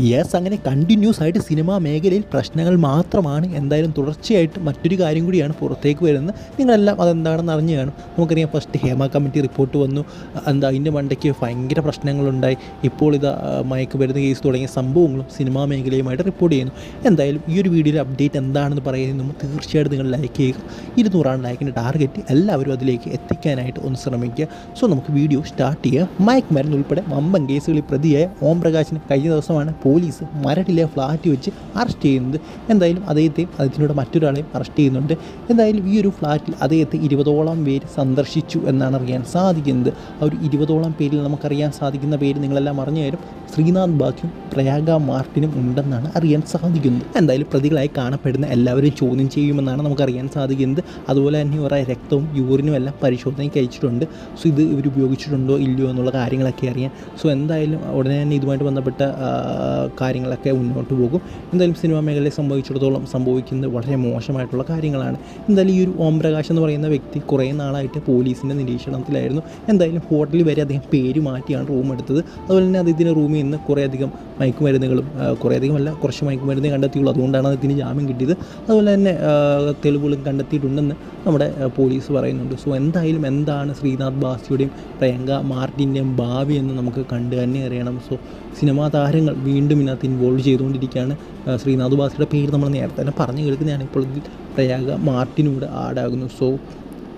Yes, അങ്ങനെ continuous ആയിട്ട് cinema മേഖലയിൽ പ്രശ്നങ്ങൾ മാത്രമാണ്. എന്തായാലും തുടർച്ചയായിട്ട് മറ്റൊരു കാര്യം കൂടിയാണ് പുറത്തേക്ക് വരുന്നത്. നിങ്ങളെല്ലാം അതെന്താണെന്ന് അറിഞ്ഞു കാണും. നമുക്കറിയാം, ഫസ്റ്റ് ഹേമ കമ്മിറ്റി റിപ്പോർട്ട് വന്നു. അതിൻ്റെ മണ്ടയ്ക്ക് ഭയങ്കര പ്രശ്നങ്ങളുണ്ടായി. ഇപ്പോൾ മയക്കുമരുന്ന് കേസ് തുടങ്ങിയ സംഭവങ്ങളും സിനിമാ മേഖലയുമായിട്ട് റിപ്പോർട്ട് ചെയ്യുന്നു. എന്തായാലും ഈ ഒരു വീഡിയോയിലെ അപ്ഡേറ്റ് എന്താണെന്ന് പറയുന്നത് തീർച്ചയായിട്ടും നിങ്ങൾ ലൈക്ക് ചെയ്യുക. 200 ലൈക്കിൻ്റെ ടാർഗറ്റ് എല്ലാവരും അതിലേക്ക് എത്തിക്കാനായിട്ട് ഒന്ന് ശ്രമിക്കുക. സോ നമുക്ക് വീഡിയോ സ്റ്റാർട്ട് ചെയ്യാം. മയക്കുമരുന്ന് ഉൾപ്പെടെ വമ്പൻ കേസുകളിൽ പ്രതിയായ ഓം പ്രകാശിന് കഴിഞ്ഞ ദിവസമാണ് പോലീസ് മരടിലെ ഫ്ലാറ്റ് വെച്ച് അറസ്റ്റ് ചെയ്യുന്നത്. എന്തായാലും അദ്ദേഹത്തിനോട് മറ്റൊരാളെയും അറസ്റ്റ് ചെയ്യുന്നുണ്ട്. എന്തായാലും ഈ ഒരു ഫ്ലാറ്റിൽ അദ്ദേഹത്തെ 20ഓളം പേര് സന്ദർശിച്ചു എന്നാണ് അറിയാൻ സാധിക്കുന്നത്. ആ ഒരു 20ഓളം പേരിൽ നമുക്കറിയാൻ സാധിക്കുന്ന പേര് നിങ്ങളെല്ലാം അറിഞ്ഞു തരും. ശ്രീനാഥ് ബാസിയും പ്രയാഗ മാർട്ടിനും ഉണ്ടെന്നാണ് അറിയാൻ സാധിക്കുന്നത്. എന്തായാലും പ്രതികളായി കാണപ്പെടുന്ന എല്ലാവരും ചോദ്യം ചെയ്യുമെന്നാണ് നമുക്കറിയാൻ സാധിക്കുന്നത്. അതുപോലെ തന്നെ ഇവരുടെ രക്തവും യൂറിനും എല്ലാം പരിശോധനയ്ക്ക് അയച്ചിട്ടുണ്ട്. സോ ഇത് ഇവർ ഉപയോഗിച്ചിട്ടുണ്ടോ ഇല്ലയോ എന്നുള്ള കാര്യങ്ങളൊക്കെ അറിയാൻ. സോ എന്തായാലും ഉടനെ തന്നെ ഇതുമായിട്ട് ബന്ധപ്പെട്ട കാര്യങ്ങളൊക്കെ മുന്നോട്ട് പോകും. എന്തായാലും സിനിമാ മേഖലയെ സംബന്ധിച്ചിടത്തോളം സംഭവിക്കുന്നത് വളരെ മോശമായിട്ടുള്ള കാര്യങ്ങളാണ്. എന്തായാലും ഈ ഒരു ഓം പ്രകാശ് എന്ന് പറയുന്ന വ്യക്തി കുറേ നാളായിട്ട് പോലീസിൻ്റെ നിരീക്ഷണത്തിലായിരുന്നു. എന്തായാലും ഹോട്ടലിൽ വരെ അദ്ദേഹം പേര് മാറ്റിയാണ് റൂം എടുത്തത്. അതുപോലെ തന്നെ അദ്ദേഹത്തിൻ്റെ റൂമിൽ നിന്ന് കുറേയധികം മയക്കുമരുന്നുകളും കുറച്ച് മയക്കുമരുന്നേ കണ്ടെത്തിയുള്ളൂ. അതുകൊണ്ടാണ് അദ്ദേഹത്തിന് ജാമ്യം കിട്ടിയത്. അതുപോലെ തന്നെ തെളിവുകളും കണ്ടെത്തിയിട്ടുണ്ടെന്ന് നമ്മുടെ പോലീസ് പറയുന്നുണ്ട്. സോ എന്തായാലും എന്താണ് ശ്രീനാഥ് ബാസിയുടെയും പ്രിയങ്ക മാർട്ടിൻ്റെയും ഭാവി എന്ന് നമുക്ക് കണ്ടു തന്നെ അറിയണം. സോ സിനിമാ താരങ്ങൾ വീണ്ടും ഇതിനകത്ത് ഇൻവോൾവ് ചെയ്തുകൊണ്ടിരിക്കുകയാണ്. ശ്രീനാഥ് ബാസിയുടെ പേര് നമ്മൾ നേരത്തെ തന്നെ പറഞ്ഞു കേൾക്കുന്നതാണ്. ഇപ്പോൾ പ്രയാഗ മാർട്ടിനൂടെ ആഡാകുന്നു. സോ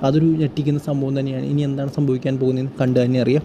അതൊരു ഞെട്ടിക്കുന്ന സംഭവം തന്നെയാണ്. ഇനി എന്താണ് സംഭവിക്കാൻ പോകുന്നതെന്ന് കണ്ടു തന്നെ അറിയാം.